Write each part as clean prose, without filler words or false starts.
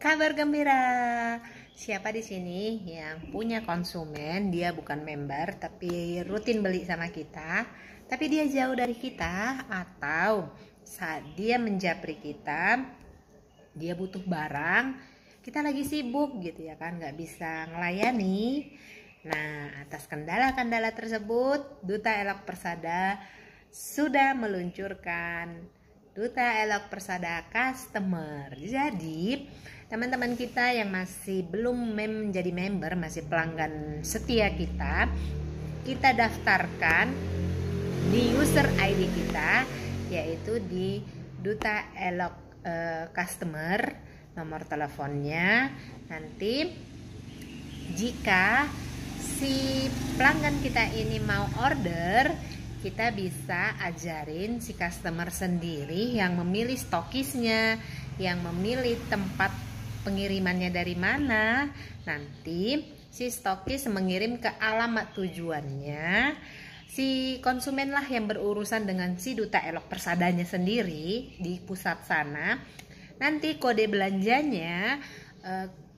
Kabar gembira. Siapa di sini yang punya konsumen, dia bukan member tapi rutin beli sama kita, tapi dia jauh dari kita, atau saat dia menjapri kita, dia butuh barang, kita lagi sibuk gitu ya kan, nggak bisa ngelayani. Nah, atas kendala-kendala tersebut, Duta Elok Persada sudah meluncurkan Duta Elok Persada Customer. Jadi, teman-teman kita yang masih belum menjadi member, masih pelanggan setia kita daftarkan di user ID kita, yaitu di Duta Elok Customer. Nomor teleponnya nanti jika si pelanggan kita ini mau order, kita bisa ajarin si customer sendiri yang memilih stokisnya, yang memilih tempat pengirimannya dari mana. Nanti si stokis mengirim ke alamat tujuannya. Si konsumen lah yang berurusan dengan si Duta Elok Persadanya sendiri di pusat sana. Nanti kode belanjanya,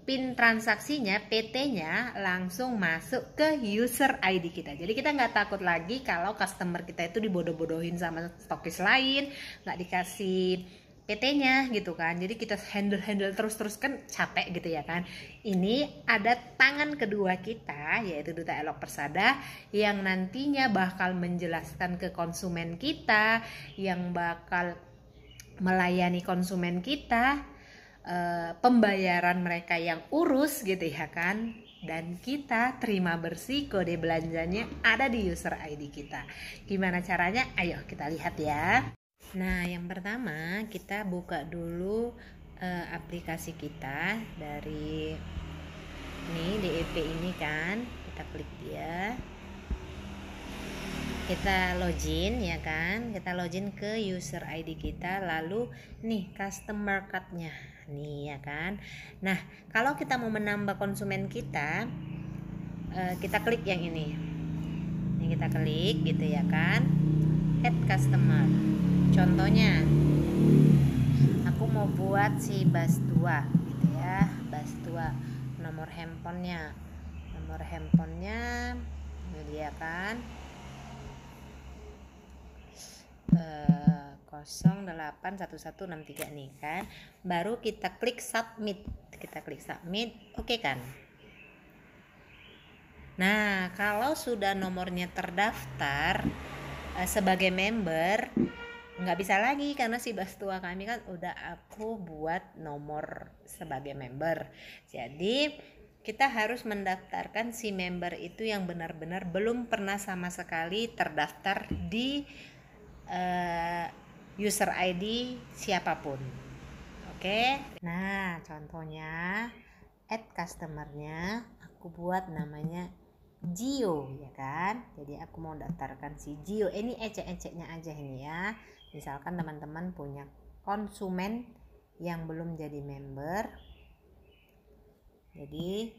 PIN transaksinya, PT-nya langsung masuk ke user ID kita. Jadi kita nggak takut lagi kalau customer kita itu dibodoh-bodohin sama stokis lain, nggak dikasih PT-nya gitu kan. Jadi kita handle terus kan capek gitu ya kan. Ini ada tangan kedua kita, yaitu Duta Elok Persada, yang nantinya bakal menjelaskan ke konsumen kita, yang bakal melayani konsumen kita, pembayaran mereka yang urus gitu ya kan, dan kita terima bersih kode belanjanya ada di user ID kita. Gimana caranya? Ayo kita lihat ya. Nah, yang pertama kita buka dulu aplikasi kita dari ini DEP ini kan, kita klik dia, kita login ya kan, kita login ke user ID kita, lalu nih customer card-nya nih ya kan. Nah, kalau kita mau menambah konsumen kita, kita klik yang ini kita klik gitu ya kan, add customer. Contohnya aku mau buat si Bastua gitu ya, Bastua. Nomor handphonenya ini dia kan, 081163 nih kan. Baru kita klik submit, oke kan. Nah, kalau sudah nomornya terdaftar sebagai member, nggak bisa lagi karena si Bastua kami kan udah aku buat nomor sebagai member. Jadi kita harus mendaftarkan si member itu yang benar-benar belum pernah sama sekali terdaftar di user ID siapapun. Oke. Nah, contohnya add customernya aku buat namanya Gio ya kan. Jadi aku mau daftarkan si Gio. Ini ecek-eceknya aja ini ya. Misalkan teman-teman punya konsumen yang belum jadi member, jadi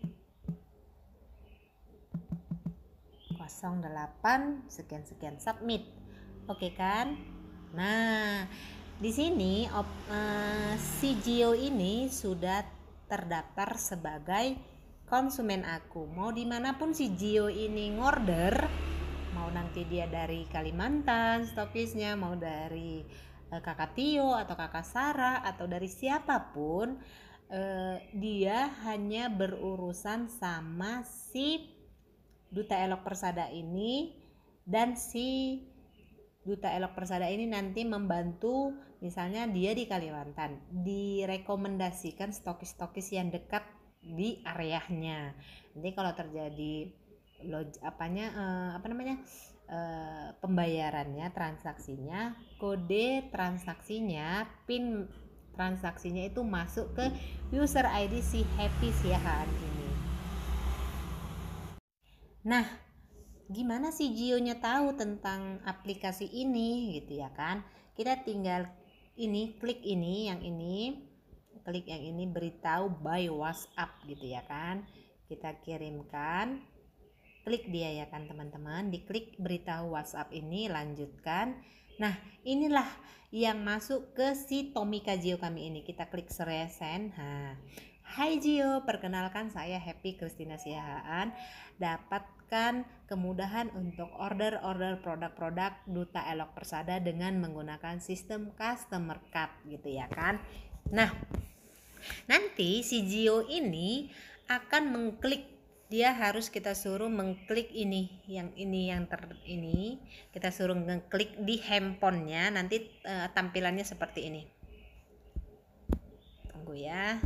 08 sekian submit. Oke kan? Nah, di sini si Gio ini sudah terdaftar sebagai konsumen aku. Mau dimanapun si Gio ini ngorder, mau nanti dia dari Kalimantan stokisnya, mau dari Kakak Tio atau Kakak Sarah atau dari siapapun, dia hanya berurusan sama si Duta Elok Persada ini, dan si Duta Elok Persada ini nanti membantu, misalnya dia di Kalimantan, direkomendasikan stokis-stokis yang dekat di areanya. Nanti kalau terjadi pembayarannya, transaksinya, kode transaksinya, PIN transaksinya itu masuk ke user ID si Happy Siahaan ini. Nah, gimana sih Gio-nya tahu tentang aplikasi ini gitu ya kan? Kita tinggal klik yang ini beritahu by WhatsApp gitu ya kan. Kita kirimkan, klik dia ya kan teman-teman, diklik beritahu WhatsApp ini, lanjutkan. Nah, inilah yang masuk ke si Tomika Gio kami ini. Kita klik send. Nah, Hai Gio, perkenalkan saya Happy Christina Siahaan. Dapatkan kemudahan untuk order produk-produk Duta Elok Persada dengan menggunakan sistem customer card gitu ya kan. Nah, nanti si Gio ini akan mengklik, dia harus kita suruh mengklik ini kita suruh ngeklik di handphonenya. Nanti tampilannya seperti ini. Tunggu ya.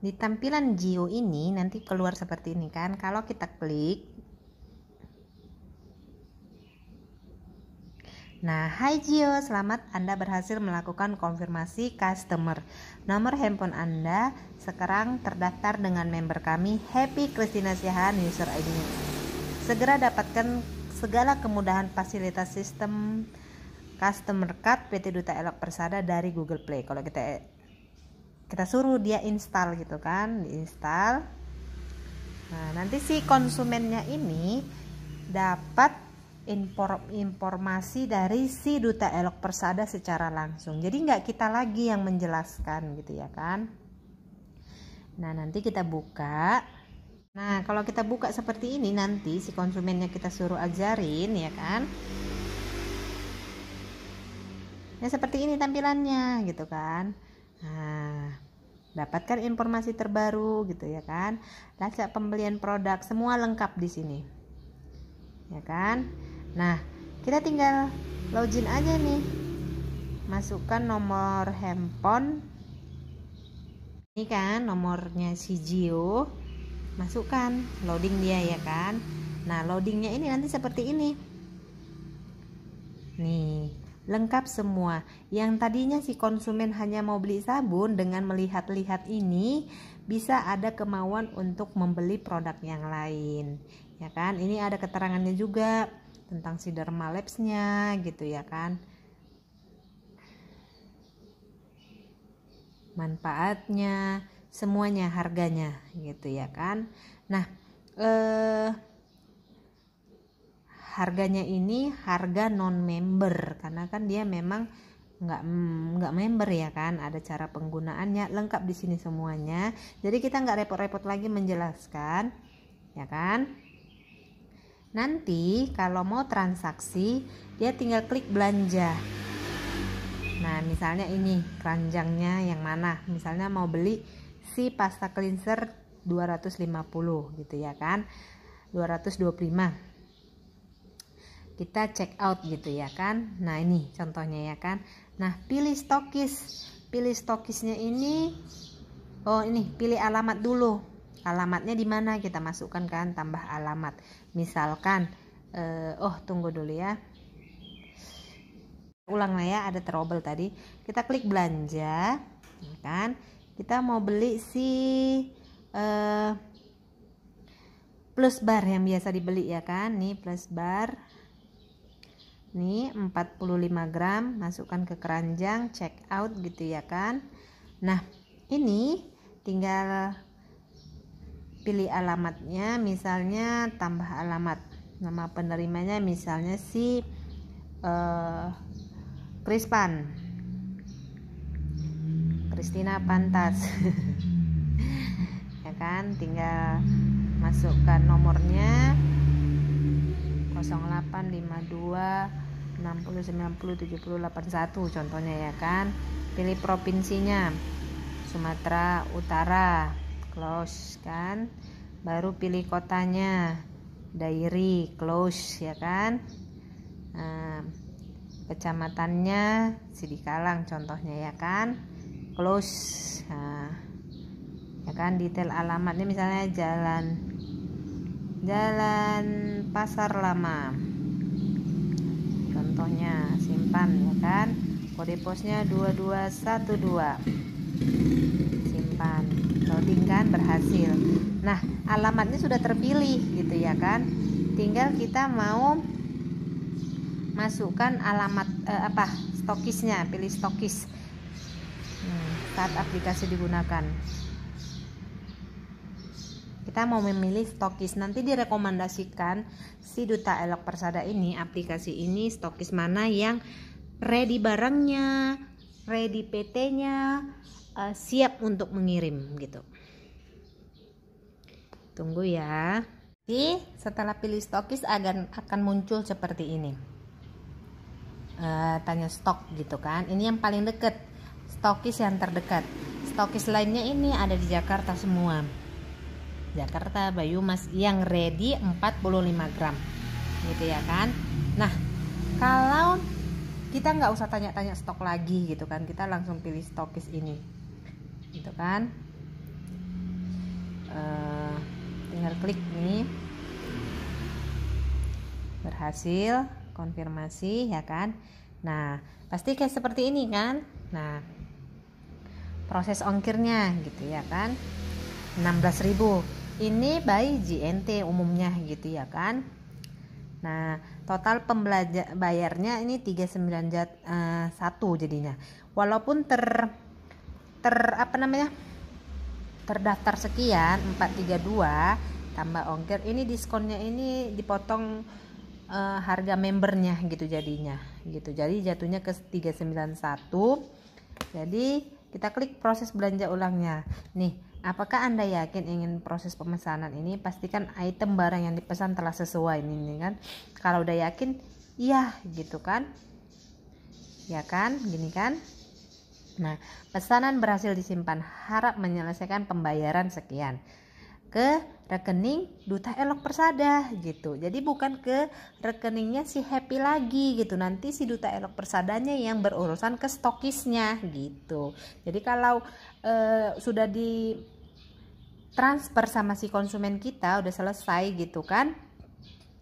Di tampilan Gio ini nanti keluar seperti ini kan. Kalau kita klik, nah, hai Gio, selamat Anda berhasil melakukan konfirmasi customer. Nomor handphone Anda sekarang terdaftar dengan member kami Happy Christina Siahaan user ID-nya. Segera dapatkan segala kemudahan fasilitas sistem customer card PT Duta Elok Persada dari Google Play. Kalau kita suruh dia install gitu kan, diinstal. Nah, nanti si konsumennya ini dapat informasi dari si Duta Elok Persada secara langsung. Jadi nggak kita lagi yang menjelaskan gitu ya kan. Nah, nanti kita buka. Nah, kalau kita buka seperti ini, nanti si konsumennya kita suruh ajarin ya kan. Ya seperti ini tampilannya gitu kan. Nah, dapatkan informasi terbaru gitu ya kan. Lacak pembelian produk, semua lengkap di sini. Ya kan? Nah, kita tinggal login aja nih. Masukkan nomor handphone. Ini kan nomornya si Gio. Masukkan, loading dia ya kan. Nah, loadingnya ini nanti seperti ini. Nih, lengkap semua. Yang tadinya si konsumen hanya mau beli sabun, dengan melihat-lihat ini bisa ada kemauan untuk membeli produk yang lain ya kan. Ini ada keterangannya juga tentang si Derma Labs-nya gitu ya kan, manfaatnya, semuanya, harganya gitu ya kan. Nah, harganya ini harga non member karena kan dia memang nggak member ya kan. Ada cara penggunaannya lengkap di sini semuanya. Jadi kita nggak repot-repot lagi menjelaskan ya kan. Nanti kalau mau transaksi dia tinggal klik belanja. Nah, misalnya ini keranjangnya yang mana, misalnya mau beli si pasta cleanser 250 gitu ya kan, 225. Kita check out gitu ya kan. Nah, ini contohnya ya kan. Nah, pilih stokisnya ini. Oh, ini pilih alamat dulu. Alamatnya di mana kita masukkan kan, tambah alamat. Misalkan tunggu dulu ya. Ulang lah ya, ada trouble tadi. Kita klik belanja ya kan. Kita mau beli si plus bar yang biasa dibeli ya kan. Nih plus bar. Nih 45 gram, masukkan ke keranjang, check out gitu ya kan. Nah, ini tinggal pilih alamatnya, misalnya tambah alamat, nama penerimanya misalnya si Christina Pantas ya kan. Tinggal masukkan nomornya 0852 60 90 70 81 contohnya ya kan. Pilih provinsinya Sumatera Utara, close kan. Baru pilih kotanya Dairi, close ya kan. Kecamatannya Sidikalang contohnya ya kan, close. Ya kan. Detail alamatnya misalnya Jalan Pasar Lama contohnya, simpan ya kan. Kode posnya 2212, simpan. Loading kan, berhasil. Nah, alamatnya sudah terpilih gitu ya kan. Tinggal kita mau masukkan alamat stokisnya, pilih stokis saat aplikasi digunakan. Kita mau memilih stokis, nanti direkomendasikan si Duta Elok Persada ini, aplikasi ini, stokis mana yang ready barangnya, ready PT-nya, siap untuk mengirim gitu. Tunggu ya. Jadi setelah pilih stokis akan muncul seperti ini. Tanya stok gitu kan. Ini yang paling dekat, stokis yang terdekat. Stokis lainnya ini ada di Jakarta semua. Jakarta, Banyumas yang ready 45 gram gitu ya kan. Nah, kalau kita nggak usah tanya-tanya stok lagi gitu kan, kita langsung pilih stokis ini gitu kan. Tinggal klik nih, berhasil, konfirmasi ya kan. Nah, pasti kayak seperti ini kan. Nah, proses ongkirnya gitu ya kan, 16.000. Ini by JNT umumnya gitu ya kan. Nah, total bayarnya ini 391 jadinya. Walaupun terdaftar sekian 432 tambah ongkir, ini diskonnya ini dipotong harga membernya gitu jadinya gitu. Jadi jatuhnya ke 391. Jadi kita klik proses belanja ulangnya. Nih, apakah Anda yakin ingin proses pemesanan ini? Pastikan item barang yang dipesan telah sesuai ini kan. Kalau udah yakin, iya gitu kan. Ya kan, gini kan. Nah, pesanan berhasil disimpan. Harap menyelesaikan pembayaran sekian ke rekening Duta Elok Persada gitu. Jadi bukan ke rekeningnya si Happy lagi gitu. Nanti si Duta Elok Persadanya yang berurusan ke stokisnya gitu. Jadi kalau sudah di transfer sama si konsumen kita udah selesai gitu kan,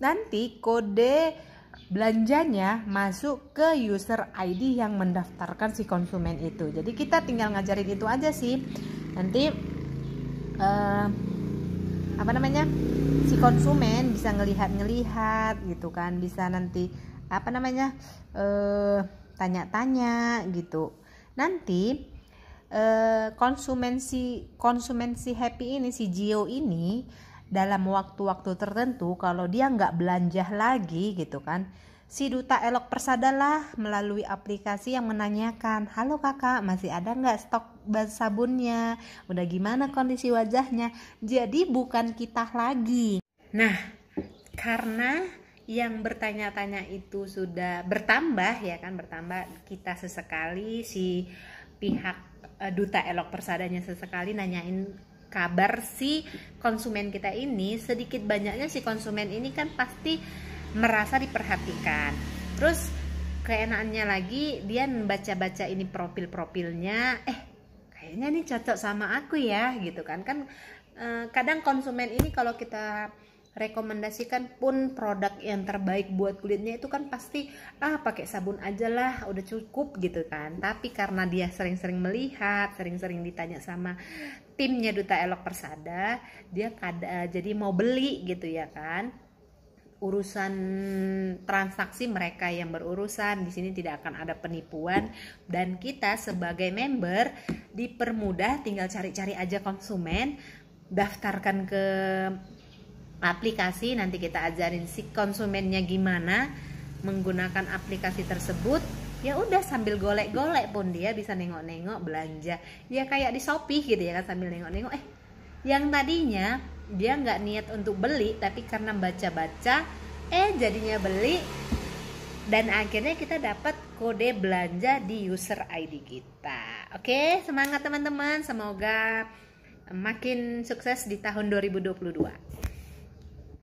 nanti kode belanjanya masuk ke user ID yang mendaftarkan si konsumen itu. Jadi kita tinggal ngajarin itu aja sih. Nanti si konsumen bisa ngelihat gitu kan, bisa nanti tanya-tanya gitu. Nanti konsumen si Happy ini, si Gio ini, dalam waktu-waktu tertentu kalau dia nggak belanja lagi gitu kan, si Duta Elok Persada lah melalui aplikasi yang menanyakan, halo kakak, masih ada nggak stok sabunnya, udah gimana kondisi wajahnya. Jadi bukan kita lagi. Nah, karena yang bertanya-tanya itu sudah bertambah ya kan, bertambah, kita sesekali si pihak Duta Elok Persadanya sesekali nanyain kabar si konsumen kita ini, sedikit banyaknya si konsumen ini kan pasti merasa diperhatikan. Terus keenakannya lagi dia baca-baca ini profilnya, kayaknya nih cocok sama aku ya gitu kan. Kadang konsumen ini kalau kita rekomendasikan pun produk yang terbaik buat kulitnya itu kan pasti pakai sabun aja lah udah cukup gitu kan. Tapi karena dia sering-sering melihat, sering-sering ditanya sama timnya Duta Elok Persada, dia jadi mau beli gitu ya kan. Urusan transaksi mereka yang berurusan, di sini tidak akan ada penipuan, dan kita sebagai member dipermudah, tinggal cari-cari aja konsumen, daftarkan ke aplikasi, nanti kita ajarin si konsumennya gimana menggunakan aplikasi tersebut. Ya udah, sambil golek-golek pun dia bisa nengok-nengok belanja. Ya kayak di Shopee gitu ya kan, sambil nengok-nengok yang tadinya dia nggak niat untuk beli, tapi karena baca-baca jadinya beli, dan akhirnya kita dapat kode belanja di user ID kita. Oke, semangat teman-teman, semoga makin sukses di tahun 2022.